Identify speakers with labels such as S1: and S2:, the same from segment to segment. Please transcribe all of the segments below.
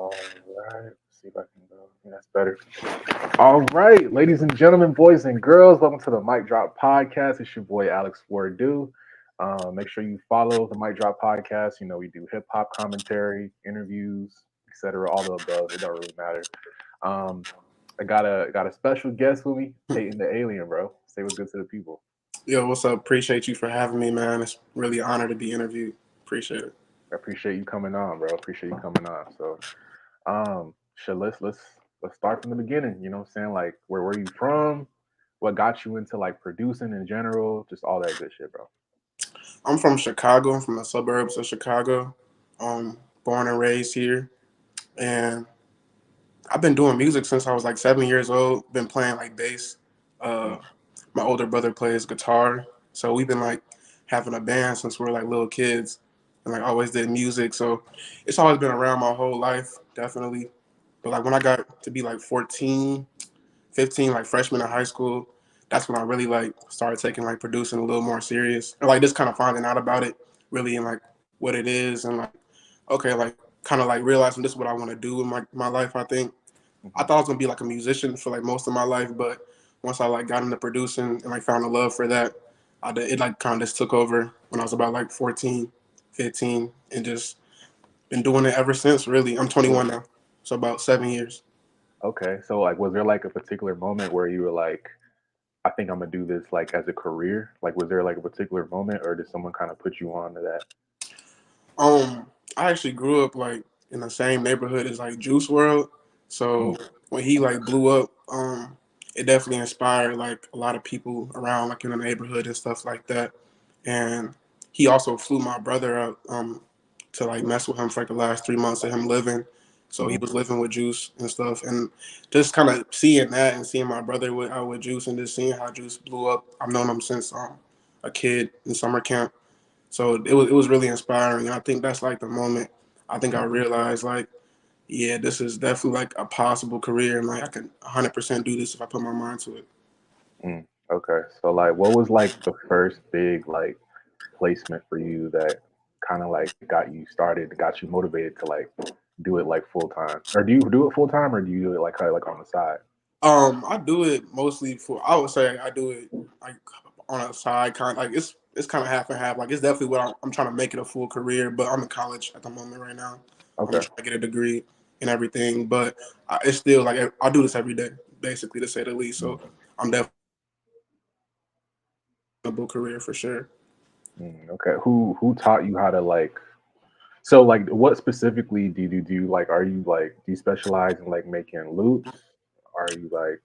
S1: All right. Let's see if I can go. Yeah, that's better. All right, ladies and gentlemen, boys and girls, welcome to the Mic Drop podcast. It's your boy Alex Wardu. Make sure you follow the Mic Drop podcast. You know, we do hip hop commentary, interviews, etc. All the above. It don't really matter. Um, I got a special guest with me, Peyton the Alien, bro. Say what's good to the people.
S2: Yo, what's up? Appreciate you for having me, man. It's really an honor to be interviewed. Appreciate it.
S1: I appreciate you coming on, bro. Appreciate you coming on. So, let's start from the beginning. You know what I'm saying? Like, where were you from? What got you into like producing in general? Just all that good shit, bro.
S2: I'm from Chicago. I'm from the suburbs of Chicago. Born and raised here, and I've been doing music since I was like 7 years old. Been playing like bass. Uh, my older brother plays guitar, so we've been like having a band since we were like little kids, and like always did music. So it's always been around my whole life, definitely. But like when I got to be like 14, 15, like freshman in high school, that's when I really like started taking like producing a little more serious, or like just kind of finding out about it really and like what it is, and like okay, like kind of like realizing this is what I want to do in my life. I think I thought I was gonna be like a musician for like most of my life, but once I like got into producing and like found a love for that, it like kind of just took over when I was about like 14, 15, and just been doing it ever since. Really, I'm 21 now, so about 7 years.
S1: Okay, so like, was there like a particular moment where you were like, I think I'm gonna do this like as a career? Like, was there like a particular moment, or did someone kind of put you on to that?
S2: Um, I actually grew up like in the same neighborhood as like Juice World.
S1: Mm,
S2: So when he like blew up, it definitely inspired like a lot of people around like in the neighborhood and stuff like that. And he also flew my brother out to like mess with him for like the last 3 months of him living. So he
S1: mm,
S2: was living with Juice and stuff, and just kind of seeing that and seeing my brother out with Juice and just seeing how Juice blew up. I've known him since a kid in summer camp, so it was really inspiring. And I think that's like the moment I think I realized like, yeah, this is definitely like a possible career, and like I can 100% do this if I put my mind to it.
S1: mm. Okay, so like, what was like the first big like placement for you that kind of like got you started, got you motivated to like do it like full time? Or do you do it full time, or do you do it like kind of like on the side?
S2: I do it mostly for. I would say I do it like on a side kind. Like it's kind of half and half. Like it's definitely what I'm trying to make it a full career. But I'm in college at the moment right now. I'm
S1: Okay.
S2: trying to get a degree and everything. But it's still like I do this every day, basically to say the least. So I'm definitely a book career for sure.
S1: Okay. Who taught you how to like? So like, what specifically do you do? Like, are you like, do you specialize in like making loops? Are you like,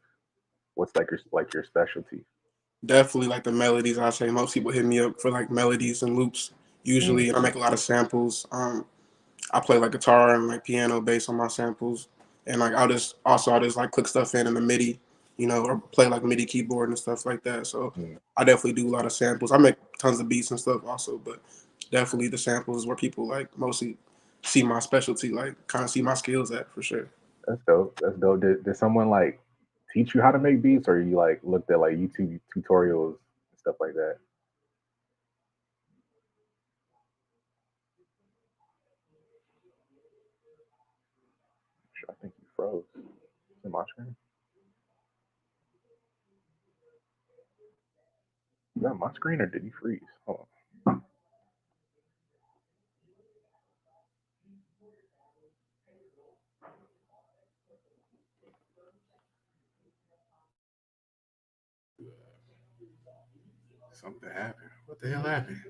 S1: what's like your specialty?
S2: Definitely like the melodies. I say most people hit me up for like melodies and loops
S1: Mm,
S2: usually, and I make a lot of samples. I play like guitar and like piano bass on my samples, and like I'll just like click stuff in the MIDI, or play like MIDI keyboard and stuff like that. So
S1: mm.
S2: I definitely do a lot of samples. I make tons of beats and stuff also, but definitely the samples is where people like mostly see my specialty, like kind of see my skills at for sure.
S1: That's dope. That's dope. Did someone like teach you how to make beats, or you like looked at like YouTube tutorials and stuff like that? I think you froze. Is it my screen? Is that my screen, or did you freeze? Hold
S3: Something happened. What the hell happened?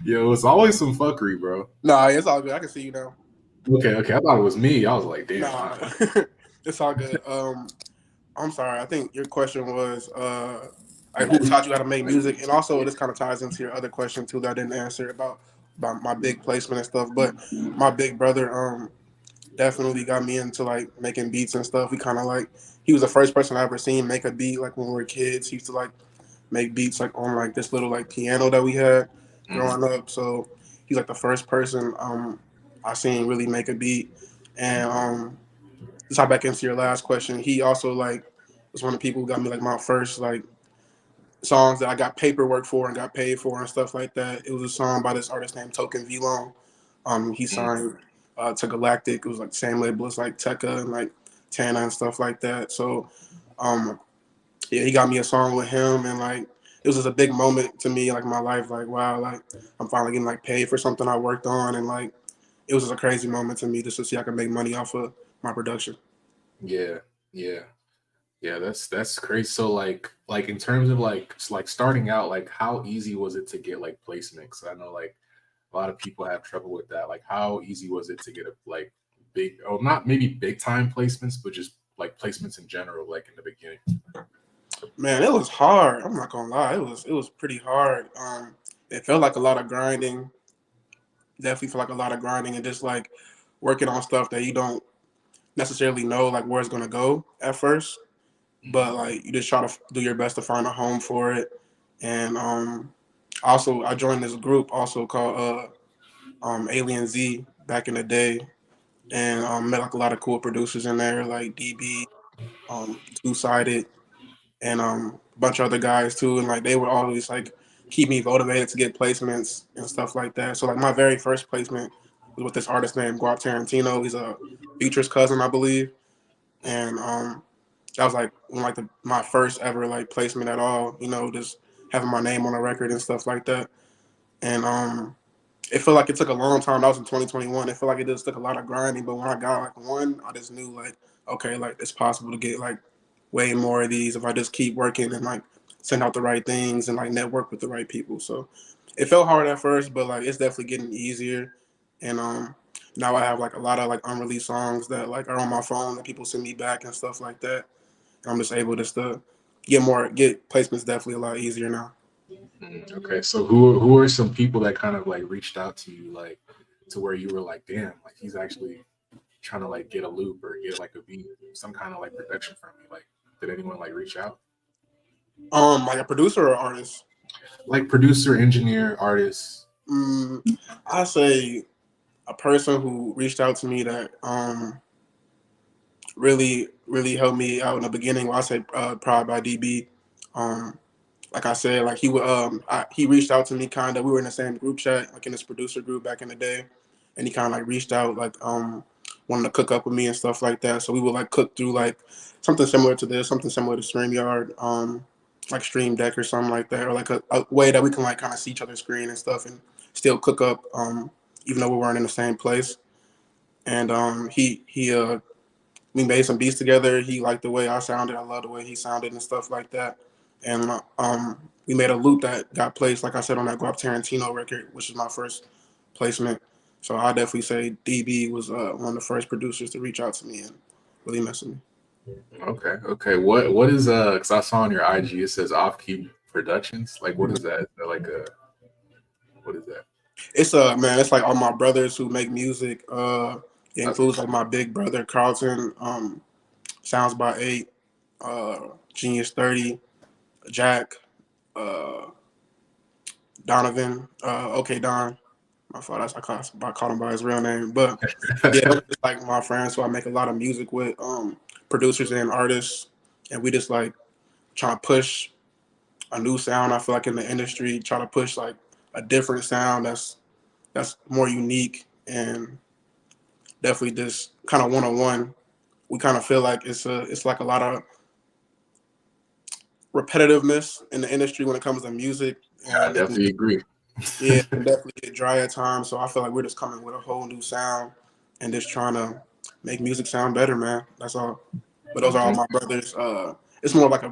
S3: Yo, it's always some fuckery, bro.
S2: Nah, it's all good. I can see you now.
S3: Okay, okay. I thought it was me. I was like, damn.
S2: Nah, it's all good. I'm sorry. I think your question was like who taught you how to make music, and also this kind of ties into your other question too that I didn't answer about my big placement and stuff. But my big brother definitely got me into like making beats and stuff. We kind of like he was the first person I ever seen make a beat like when we were kids. He used to like make beats like on like this little like piano that we had growing up. So he's like the first person I seen really make a beat. And to tie back into your last question, he also like was one of the people who got me like my first like songs that I got paperwork for and got paid for and stuff like that. It was a song by this artist named Token V Long. He
S1: on.
S2: signed to Galactic. It was like the same label as like Tekka and like Tana and stuff like that. So um, yeah, he got me a song with him, and like it was just a big moment to me, like in my life. Like wow, like I'm finally getting like paid for something I worked on, and like it was just a crazy moment to me just to see I could make money off of my production.
S3: Yeah, yeah, yeah. That's crazy. So like in terms of like starting out, like how easy was it to get like placements? I know like a lot of people have trouble with that. Like how easy was it to get a like big, oh not maybe big time placements, but just like placements in general, like in the beginning.
S2: Man, it was hard. I'm not gonna lie, it was pretty hard. It felt like a lot of grinding. Definitely felt like a lot of grinding and just like working on stuff that you don't necessarily know like where it's gonna go at first, but like you just try to do your best to find a home for it. And also I joined this group also called Alien Z back in the day, and met like a lot of cool producers in there like DB, Two Sided, and a bunch of other guys too. And like they would always like keep me motivated to get placements and stuff like that. So like my very first placement was with this artist named Guap Tarantino. He's a Future's cousin, I believe, and that was like my first ever like placement at all. You know, just having my name on a record and stuff like that. And it felt like it took a long time. That was in 2021. It felt like it just took a lot of grinding. But when I got like one, I just knew like, okay, like it's possible to get like way more of these if I just keep working and like send out the right things and like network with the right people. So it felt hard at first, but like it's definitely getting easier. And now I have like a lot of like unreleased songs that like are on my phone that people send me back and stuff like that. And I'm just able just to get placements definitely a lot easier now.
S3: Okay, so who are some people that kind of like reached out to you like to where you were like, damn, like he's actually trying to like get a loop or get like a beat, some kind of like production from me? Like, did anyone like reach out?
S2: Like a producer or artist?
S3: Like producer, engineer, artist.
S2: Mm, I say a person who reached out to me that really helped me out in the beginning. Well, I say Pride by DB. Um, like I said, like he reached out to me kind of. We were in the same group chat, like in this producer group back in the day, and he kind of like reached out, like wanted to cook up with me and stuff like that. So we would like cook through like something similar to this, something similar to StreamYard, like Stream Deck or something like that, or like a way that we can like kind of see each other's screen and stuff, and still cook up, even though we weren't in the same place. And we made some beats together. He liked the way I sounded. I loved the way he sounded and stuff like that. And we made a loop that got placed, like I said, on that Guap Tarantino record, which is my first placement. So I definitely say DB was one of the first producers to reach out to me and really mess with me.
S3: Okay, okay. What is because I saw on your IG it says Off Key Productions. Like, what is that? Is that like a what is that?
S2: It's man, it's like all my brothers who make music. It
S3: Okay.
S2: includes like my big brother Carlton, Sounds by Eight, Genius 30, Jack, uh, Donovan, okay Don. My fault. I called him by his real name. But yeah, those are just like my friends. So I make a lot of music with producers and artists, and we just like try to push a new sound. I feel like in the industry, try to push like a different sound that's more unique, and definitely just kind of one on one. We kind of feel like it's like a lot of repetitiveness in the industry when it comes to music,
S3: I
S2: and
S3: definitely agree.
S2: yeah, it can definitely get dry at times. So I feel like we're just coming with a whole new sound and just trying to make music sound better, man. That's all. But those are all
S3: Mhm.
S2: my brothers. It's more like a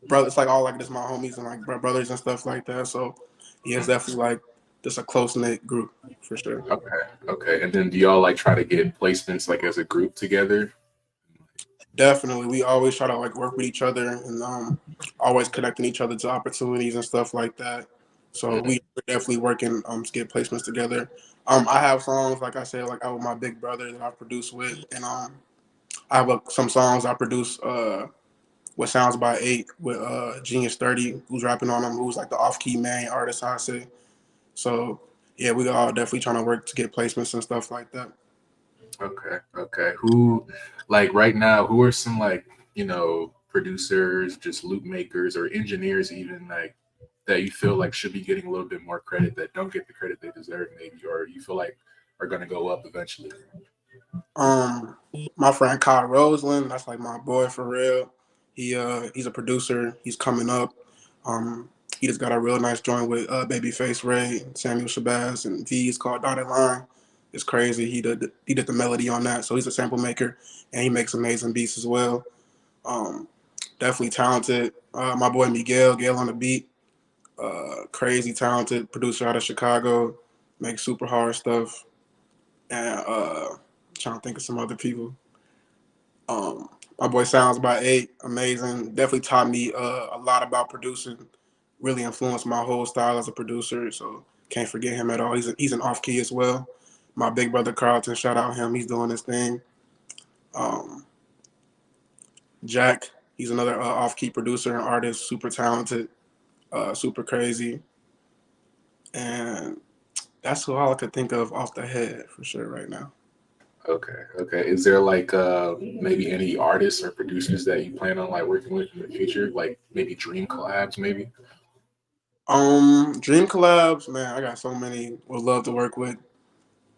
S2: brother. It's like all like this my homies and like brothers and stuff like that. So yeah, it's definitely like just a close knit group for sure.
S3: Okay, okay. And then do y'all like try to get placements like as a group together?
S2: Definitely, we always try to like work with each other and always connecting each other to opportunities and stuff like that. So
S3: Mhm.
S2: we're definitely working to get placements together. I have songs like I said, like I with my big brother that I produce with, and I have some songs I produce with Sounds by Eight with Genius 30, who's rapping on them, who's like the off key main artist, I say. So yeah, we all definitely trying to work to get placements and stuff like that.
S3: Okay, okay. Who like right now, who are some like, producers, just loop makers or engineers even like that you feel like should be getting a little bit more credit that don't get the credit they deserve maybe, or you feel like are gonna go up eventually?
S2: My friend Kyle Roseland, that's like my boy for real. He's a producer. He's coming up. He just got a real nice joint with Babyface Ray, Samuel Shabazz, and V. It's called Dotted Line. It's crazy. He did the melody on that, so he's a sample maker and he makes amazing beats as well. Um, Definitely talented. My boy Miguel, Gail on the beat. Crazy talented producer out of Chicago, makes super hard stuff. And trying to think of some other people. My boy Sounds by Eight, amazing. Definitely taught me a lot about producing. Really influenced my whole style as a producer. So can't forget him at all. He's an off key as well. My big brother Carlton, shout out him. He's doing his thing. Um, Jack, he's another off key producer and artist, super talented, super crazy. And that's all I could think of off the head for sure right now.
S3: Okay, okay. Is there like maybe any artists or producers that you plan on like working with in the future? Like maybe dream collabs, maybe?
S2: Dream collabs, man, I got so many. Would love to work with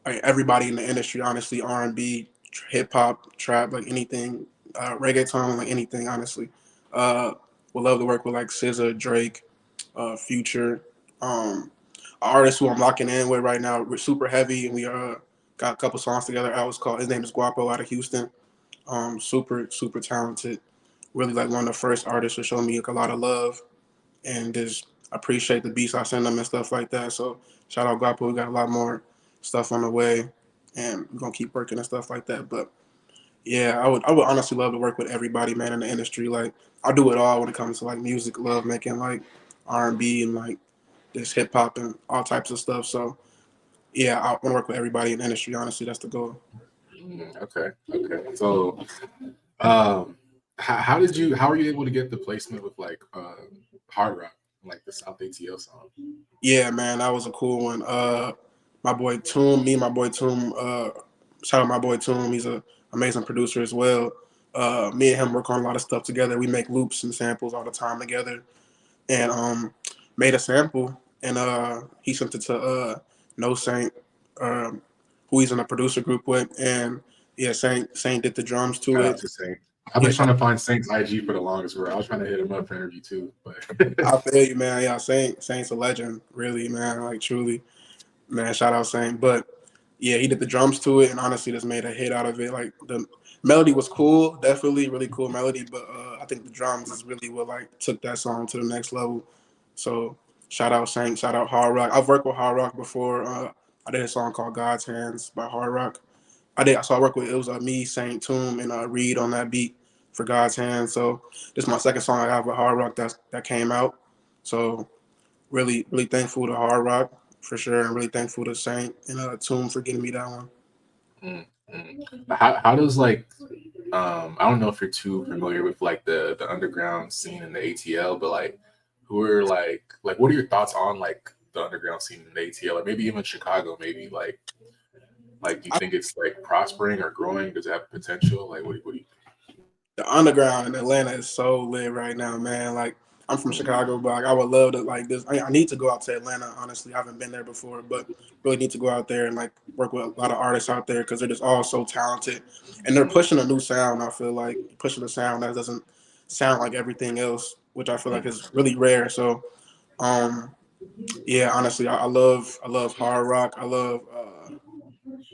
S2: like everybody in the industry, honestly, R&B, hip hop, trap, like anything, reggaeton, like anything, honestly. Uh, would love to work with like SZA, Drake, Future. Um, artist who I'm locking in with right now, we're super heavy, and we got a couple songs together. I was called. His name is Guapo out of Houston. Super talented. Really like one of the first artists to show me like, a lot of love and just appreciate the beats I send them and stuff like that. So shout out Guapo. We got a lot more stuff on the way, and we're gonna keep working and stuff like that. But yeah, I would honestly love to work with everybody, man, in the industry. Like I do it all when it comes to like music, love making like R&B and like this hip hop and all types of stuff. So yeah, I want to work with everybody in the industry. Honestly, that's the goal.
S3: Okay, okay. So, um, how are you able to get the placement with like Hardrock, like the South ATL song?
S2: Yeah, man, that was a cool one. My boy Toom, me and my boy Toom, shout out my boy Toom. He's an amazing producer as well. Me and him work on a lot of stuff together. We make loops and samples all the time together, and made a sample, and he sent it to No Saint, um, who he's in a producer group with, and yeah, Saint did the drums to
S3: Shout out
S2: it.
S3: to Saint. I've
S2: Yeah,
S3: been trying to find Saint's IG for the longest. Where I was trying to hit him up for interview too, but
S2: I feel you, man. Yeah, Saint's a legend, really, man. Like truly. Man, shout out Saint. But yeah, he did the drums to it and honestly just made a hit out of it. Like the melody was cool, definitely really cool melody, but I think the drums is really what like took that song to the next level. So shout out Saint, shout out Hard Rock. I've worked with Hard Rock before. I did a song called God's Hands by Hard Rock. I worked with it was me, Saint Tomb, and Reed on that beat for God's Hands. So this is my second song I have with Hard Rock that came out. So really thankful to Hard Rock for sure, and really thankful to Saint and Tomb for getting me that one.
S3: Mm, mm. How does like I don't know if you're too familiar with like the underground scene in the ATL, but like who are like what are your thoughts on like the underground scene in the ATL or maybe even Chicago? Maybe like do you think it's like prospering or growing? Does it have potential? Like what do you
S2: The underground in Atlanta is so lit right now, man. Like I'm from Chicago, but like, I would love to like this. I need to go out to Atlanta. Honestly, I haven't been there before, but really need to go out there and like work with a lot of artists out there because they're just all so talented, and they're pushing a new sound. I feel like pushing a sound that doesn't sound like everything else, which I feel like is really rare. So, um, yeah, honestly, I love Hard Rock. I love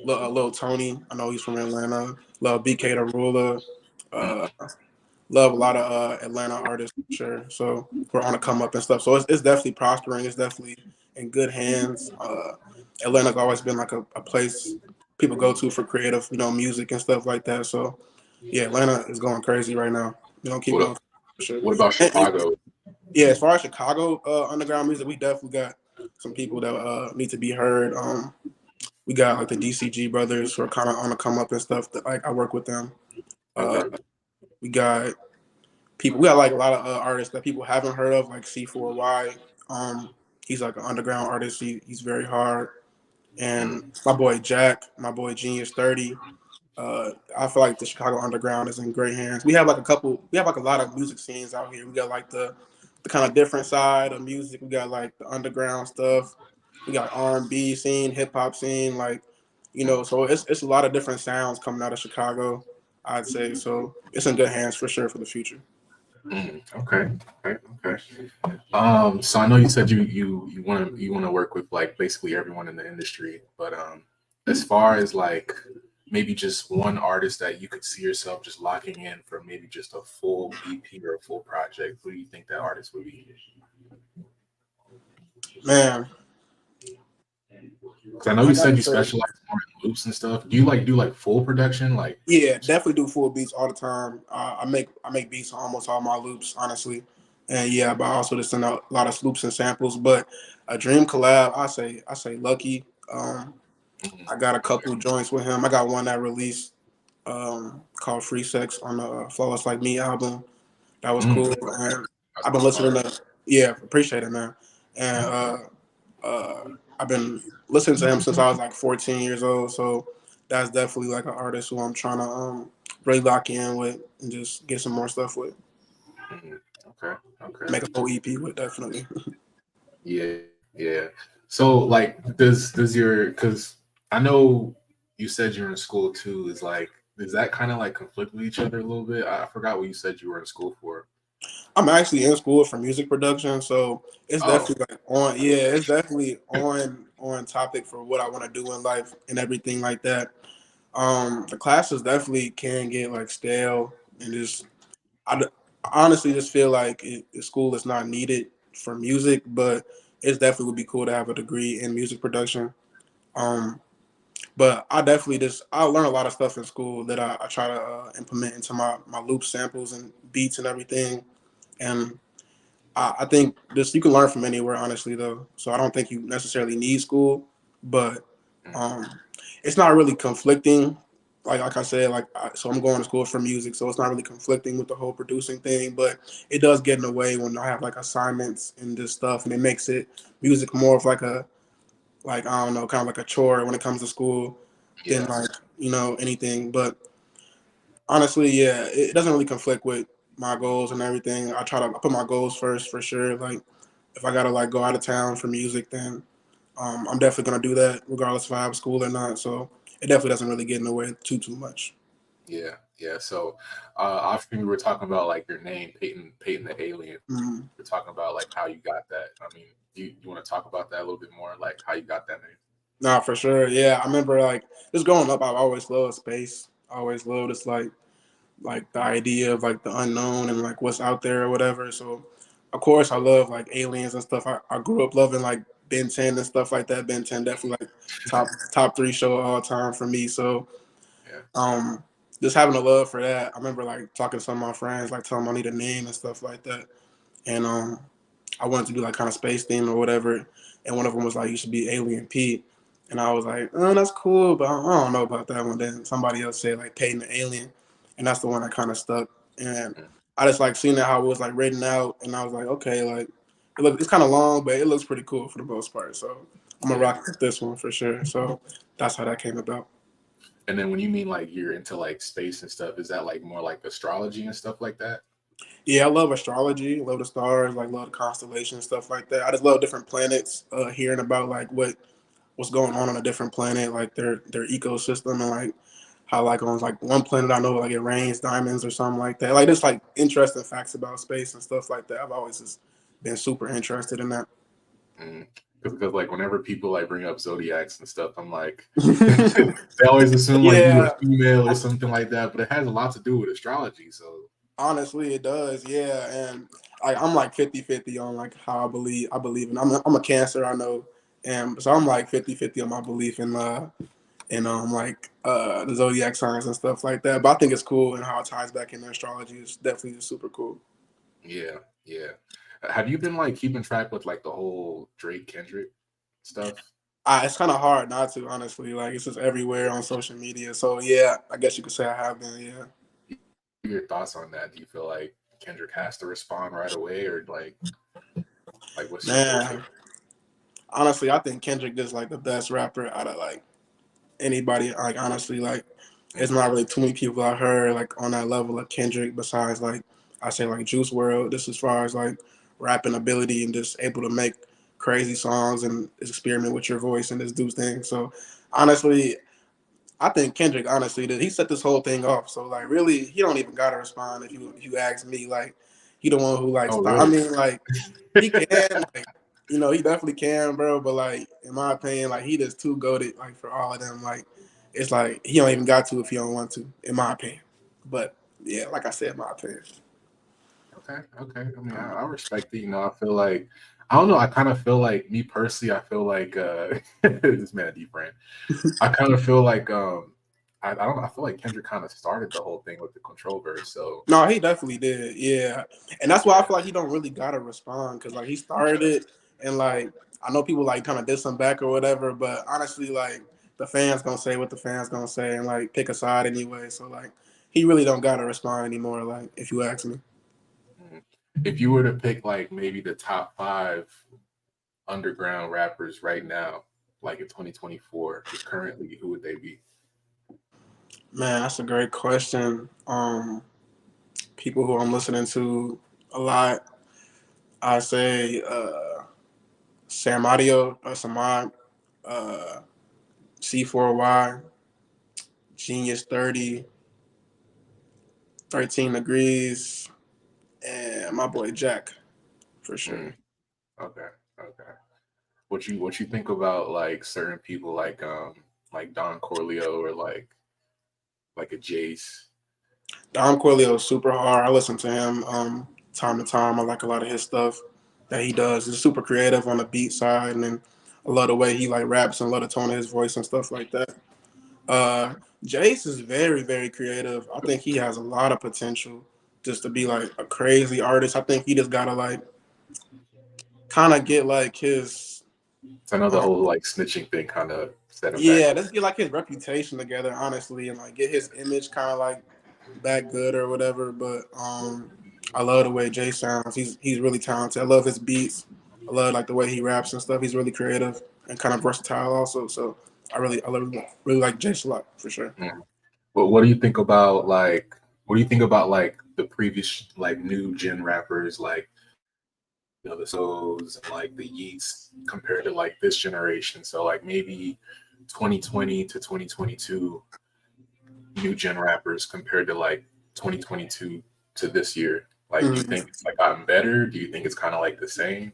S2: Lil Tony. I know he's from Atlanta. Love BK the Ruler. Uh, Love a lot of Atlanta artists for sure. So we're on the come up and stuff. So it's definitely prospering. It's definitely in good hands. Atlanta's always been like a place people go to for creative, music and stuff like that. So yeah, Atlanta is going crazy right now. Keep
S3: what
S2: going for sure.
S3: what about
S2: And
S3: Chicago?
S2: yeah, as far as Chicago underground music, we definitely got some people that need to be heard. We got like the DCG brothers who are kind of on the come up and stuff. That like I work with them. Uh,
S3: Okay.
S2: we got people. We got like a lot of artists that people haven't heard of, like C4Y. He's like an underground artist. He's very hard. And
S3: Mm,
S2: my boy Jack, my boy Genius 30. I feel like the Chicago underground is in great hands. We have like a couple. We have like a lot of music scenes out here. We got like the kind of different side of music. We got like the underground stuff. We got R&B scene, hip hop scene. Like You know, so it's a lot of different sounds coming out of Chicago, I'd say. So it's in good hands for sure for the future.
S3: Okay, okay, okay. So I know you said you want to work with like basically everyone in the industry, but as far as like maybe just one artist that you could see yourself just locking in for maybe just a full EP or a full project, who do you think that artist would be?
S2: Man,
S3: Because I know
S2: I
S3: you said
S2: gotta
S3: you
S2: say,
S3: specialize more in loops and stuff. Do you like do like full production? Like,
S2: yeah, definitely do full beats all the time. I make beats on almost all my loops, honestly, and yeah, but I also just send out a lot of loops and samples. But a dream collab, I say Lucky.
S3: mhm,
S2: I got a
S3: okay,
S2: couple joints with him. I got one that released called Free Sex on the Flawless Like Me album. That was cool,
S3: okay,
S2: and
S3: that's
S2: I've been
S3: going
S2: listening
S3: hard.
S2: to yeah, appreciate it, man. And uh, I've been listening to him since I was like 14 years old. So that's definitely like an artist who I'm trying to really lock in with and just get some more stuff with.
S3: Mhm, okay, okay.
S2: Make a whole EP with definitely.
S3: Yeah, yeah. So like does your because I know you said you're in school too, is like does that kind of like conflict with each other a little bit? I forgot what you said you were in school for.
S2: I'm actually in school for music production, so it's
S3: Oh,
S2: definitely like on. Yeah, it's definitely on topic for what I want to do in life and everything like that. The classes definitely can get like stale and just I honestly just feel like school is not needed for music, but it's definitely would be cool to have a degree in music production. Um, but I definitely just I learn a lot of stuff in school that I try to implement into my loop samples and beats and everything. And I think this you can learn from anywhere, honestly, though. So I don't think you necessarily need school, but
S3: mm,
S2: um, it's not really conflicting. Like I said, so I'm going to school for music, so it's not really conflicting with the whole producing thing. But it does get in the way when I have like assignments and this stuff, and it makes it music more of like a like I don't know, kind of like a chore when it comes to school than
S3: yeah,
S2: like anything. But honestly, yeah, it doesn't really conflict with my goals and everything. I put my goals first for sure. Like if I gotta like go out of town for music, then I'm definitely gonna do that regardless if I have school or not. So it definitely doesn't really get in the way too much.
S3: yeah, yeah. So often we were talking about like your name, Peyton the Alien.
S2: Mm.
S3: We're talking about like how you got that. I mean, you want to talk about that a little bit more, like how you got that name?
S2: Nah, for sure. Yeah, I remember like just growing up, I've always loved space. I always loved this like the idea of like the unknown and like what's out there or whatever. So of course I love like aliens and stuff. I grew up loving like Ben 10 and stuff like that. Ben 10 definitely like top three show of all time for me. So
S3: Yeah,
S2: um just having a love for that. I remember like talking to some of my friends, like telling them I need a name and stuff like that. And I wanted to do like kind of space theme or whatever. And one of them was like, you should be Alien Pete. And I was like, oh, that's cool, but I don't know about that one. Then somebody else said like Peyton the Alien, and that's the one that kind of stuck. And
S3: mm,
S2: I just like seeing how it was like written out, and I was like, okay, like it's kind of long, but it looks pretty cool for the most part. So I'm gonna
S3: yeah.
S2: rock with this one for sure. So that's how that came about.
S3: And then when you mean like you're into like space and stuff, is that like more like astrology and stuff like that?
S2: Yeah, I love astrology, love the stars, like love the constellations, stuff like that. I just love different planets, hearing about like what's going on a different planet, like their ecosystem, and like how like on like one planet I know like it rains diamonds or something like that. Like just like interesting facts about space and stuff like that. I've always just been super interested in that.
S3: Mm. Because like whenever people like bring up zodiacs and stuff, I'm like, they always assume like you were
S2: Yeah,
S3: female or something like that, but it has a lot to do with astrology. So
S2: honestly, it does. Yeah, and I'm like 50-50 on like how I believe in. I'm a Cancer, I know, and so I'm like 50-50 on my belief in like the zodiac signs and stuff like that. But I think it's cool and how it ties back into astrology is definitely super cool.
S3: yeah, yeah. Have you been like keeping track with like the whole Drake Kendrick stuff?
S2: It's kind of hard not to, honestly. Like it's just everywhere on social media. So yeah, I guess you could say I have been. Yeah,
S3: Your thoughts on that? Do you feel like Kendrick has to respond right away, or like what's your take?
S2: man. Honestly, I think Kendrick is like the best rapper out of like anybody. Like honestly, like it's
S3: Mm,
S2: not really too many people I heard like on that level of Kendrick. Besides like I say like Juice World. This as far as like rapping ability and just able to make crazy songs and experiment with your voice and just do things. So honestly. I think Kendrick honestly did. He set this whole thing off. So like really he don't even gotta respond if you ask me. Like he the one who like
S3: Oh,
S2: start. I
S3: really?
S2: mean like he can like he definitely can, bro. But like in my opinion, like he just too goated like for all of them. Like it's like he don't even got to if he don't want to, in my opinion. But yeah, like I said, my opinion.
S3: Okay, okay. I mean, I respect it. You know, I feel like I don't know. I kind of feel like me personally. I feel like this man a deep friend. I kind of feel like I don't know. I feel like Kendrick kind of started the whole thing with the control verse. So
S2: No, he definitely did. Yeah, and that's why I
S3: yeah,
S2: feel like he don't really gotta respond because like he started it, and like I know people like kind of diss him back or whatever, but honestly, like the fans gonna say what the fans gonna say and like pick a side anyway. So like he really don't gotta respond anymore. Like if you ask me,
S3: mhm. If you were to pick like maybe the top five underground rappers right now, like in 2024, currently, who would they be?
S2: man, that's a great question. People who I'm listening to a lot, I say Sam Audio, Samad, uh, C4Y, Genius 30, 13 Degrees, and my boy Jack, for sure.
S3: Mm, okay, okay. What you think about like certain people like Don Corleo or like a Jace?
S2: Dom Coelho is super hard. I listen to him time to time. I like a lot of his stuff that he does. He's super creative on the beat side, and then I love the way he like raps and love the tone of his voice and stuff like that. Uh, Jace is very, very creative. I think he has a lot of potential just to be like a crazy artist. I think he just gotta like kind of get like his
S3: So I know the
S2: um,
S3: whole like snitching thing kind of set him back a
S2: yeah,
S3: little.
S2: let's get like his reputation together, honestly, and like get his image kind of like back good or whatever. But I love the way Jay sounds. He's really talented. I love his beats. I love like the way he raps and stuff. He's really creative and kind of versatile also. So I really like Jay a lot for sure.
S3: Mm. But what do you think about like the previous like new gen rappers like the So's and like the Yeats compared to like this generation? So like maybe 2020 to 2022 new gen rappers compared to like 2022 to this year. Like, do you
S2: Mhm.
S3: think it's like gotten better? Do you think it's kind of like the same?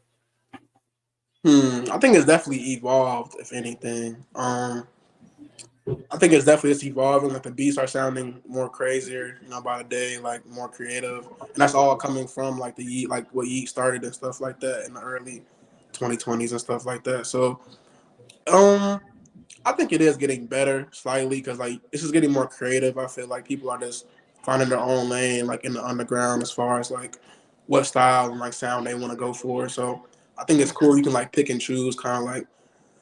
S2: I think it's definitely evolved, if anything. I think it's definitely just evolving. Like the beats are sounding more crazier, by the day, like more creative, and that's all coming from like the Yeet, like what Yeet started and stuff like that in the early 2020s and stuff like that. So, um, I think it is getting better slightly because like this is getting more creative. I feel like people are just finding their own lane, like in the underground, as far as like what style and like sound they want to go for. So I think it's
S3: Mm,
S2: cool. You can like pick and choose, kind of like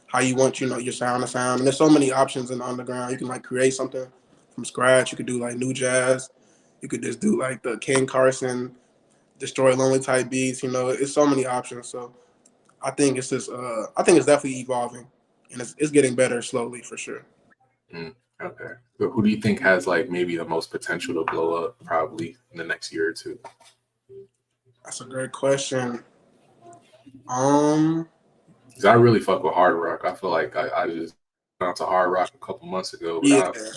S2: how you want your sound to sound. And there's so many options in the underground. You can like create something from scratch. You could do like new jazz. You could just do like the Ken Carson, Destroy Lonely type beats. It's so many options. So I think it's just I think it's definitely evolving, and it's getting better slowly for sure.
S3: mm, okay. But who do you think has like maybe the most potential to blow up probably in the next year or two?
S2: That's a great question. Um,
S3: Because I really fuck with Hard Rock. I feel like I just went out to Hard Rock a couple months ago, but
S2: yeah.
S3: yeah,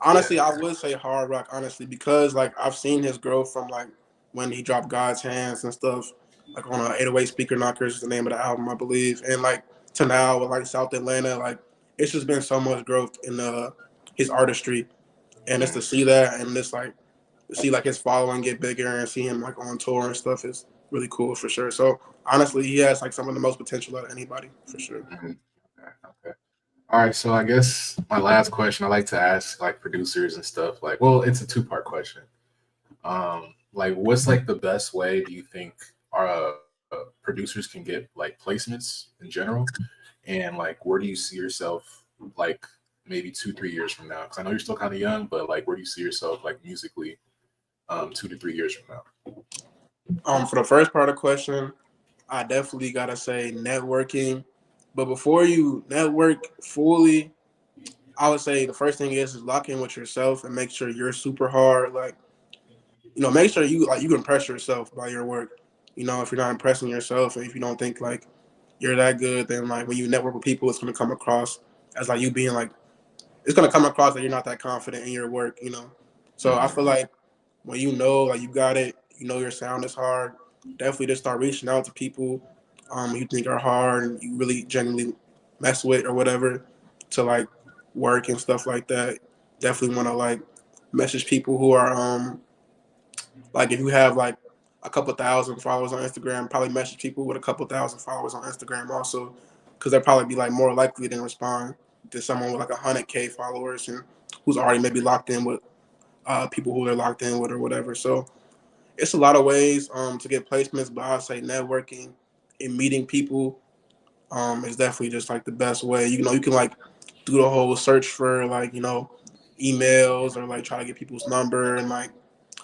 S2: Honestly, I would say Hard Rock. Honestly, because like I've seen his growth from like when he dropped God's Hands and stuff, like on 808 Speaker Knockers is the name of the album, I believe, and like to now with like South Atlanta, like it's just been so much growth in his artistry, and it's to
S3: mm,
S2: see that and just like to see like his following get bigger and see him like on tour and stuff is really cool for sure. So honestly, he has like some of the most potential out of anybody for sure.
S3: mm, okay, okay. All right, so I guess my last question I like to ask like producers and stuff like, well, it's a two-part question. Like, what's like the best way do you think our producers can get like placements in general, and like where do you see yourself like maybe 2 3 years from now? Because I know you're still kind of young, but like where do you see yourself like musically 2 to 3 years from now?
S2: For the first part of the question, I definitely gotta say networking. But before you network fully, I would say the first thing is lock in with yourself and make sure you're super hard. Like, make sure you can impress yourself by your work. If you're not impressing yourself and if you don't think you're that good, then like when you network with people, it's gonna come across as like you being like it's gonna come across that you're not that confident in your work, you know. So I feel like when you know, like you got it, you know your sound is hard. Definitely just start reaching out to people you think are hard and you really genuinely mess with or whatever to like work and stuff like that. Definitely want to like message people who are like if you have like a couple thousand followers on Instagram, probably message people with a couple thousand followers on Instagram also, because they'll probably be like more likely to respond to someone with like 100K followers and who's already maybe locked in with people who they're locked in with or whatever. So it's a lot of ways to get placements, but I say networking and meeting people is definitely just like the best way. You know, you can like do the whole search for like, you know, emails or like try to get people's number and like,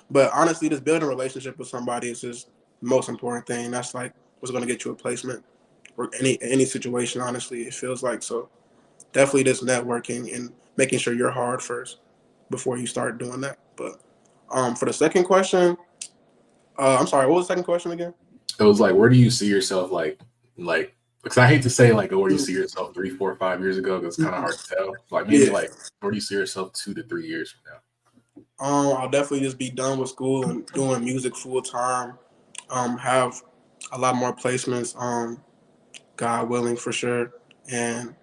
S2: but honestly, just building a relationship with somebody is just the most important thing. That's like what's going to get you a placement or any situation. Honestly, it feels like so. Definitely just networking and making sure you're hard first before you start doing that. But for the second question, I'm sorry, what was the second question again?
S3: It was like, where do you see yourself like? Because I hate to say like, oh, where do you see yourself 3, 4, 5 years ago? Because it's kind of hard to tell. Like maybe
S2: Yeah.
S3: like, where do you see yourself 2 to 3 years from now?
S2: I'll definitely just be done with school and doing music full time. Have a lot more placements. God willing, for sure, and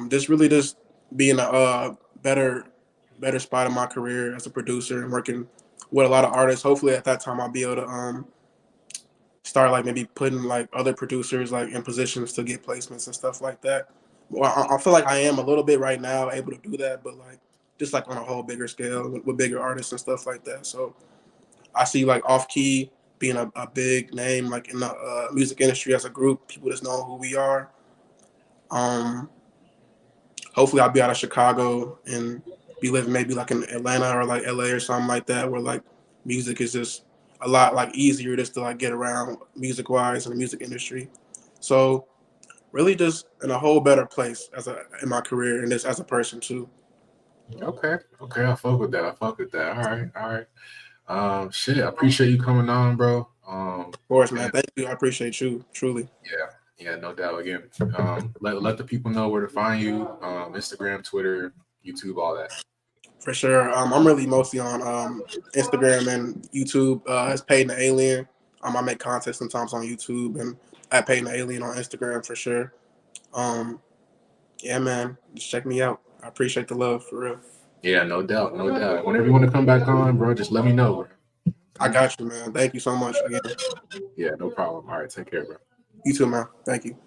S2: just really just being a better spot in my career as a producer and working with a lot of artists. Hopefully, at that time, I'll be able to start like maybe putting like other producers like in positions to get placements and stuff like that. Well, I feel like I am a little bit right now able to do that, but like just like on a whole bigger scale with bigger artists and stuff like that. So I see like Off Key being a big name like in the music industry as a group. People just know who we are. Um, Hopefully I'll be out of Chicago and be living maybe like in Atlanta or like LA or something like that, where like music is just a lot like easier just to like get around music wise in the music industry. So really just in a whole better place in my career and just as a person too.
S3: Okay, I fuck with that. All right. Shit, I appreciate you coming on, bro.
S2: Of course, man. Thank you. I appreciate you truly.
S3: Yeah, no doubt. Again, let the people know where to find you. Instagram, Twitter, YouTube, all that.
S2: For sure. I'm really mostly on Instagram and YouTube as PeytonTheAlien. I make content sometimes on YouTube and at PeytonTheAlien on Instagram for sure. Yeah, man. Just check me out. I appreciate the love for real.
S3: Yeah, no doubt. Whenever you want to come back on, bro, just let me know, bro.
S2: I got you, man. Thank you so much again.
S3: Yeah, no problem. All right, take care, bro.
S2: You too, man. Thank you.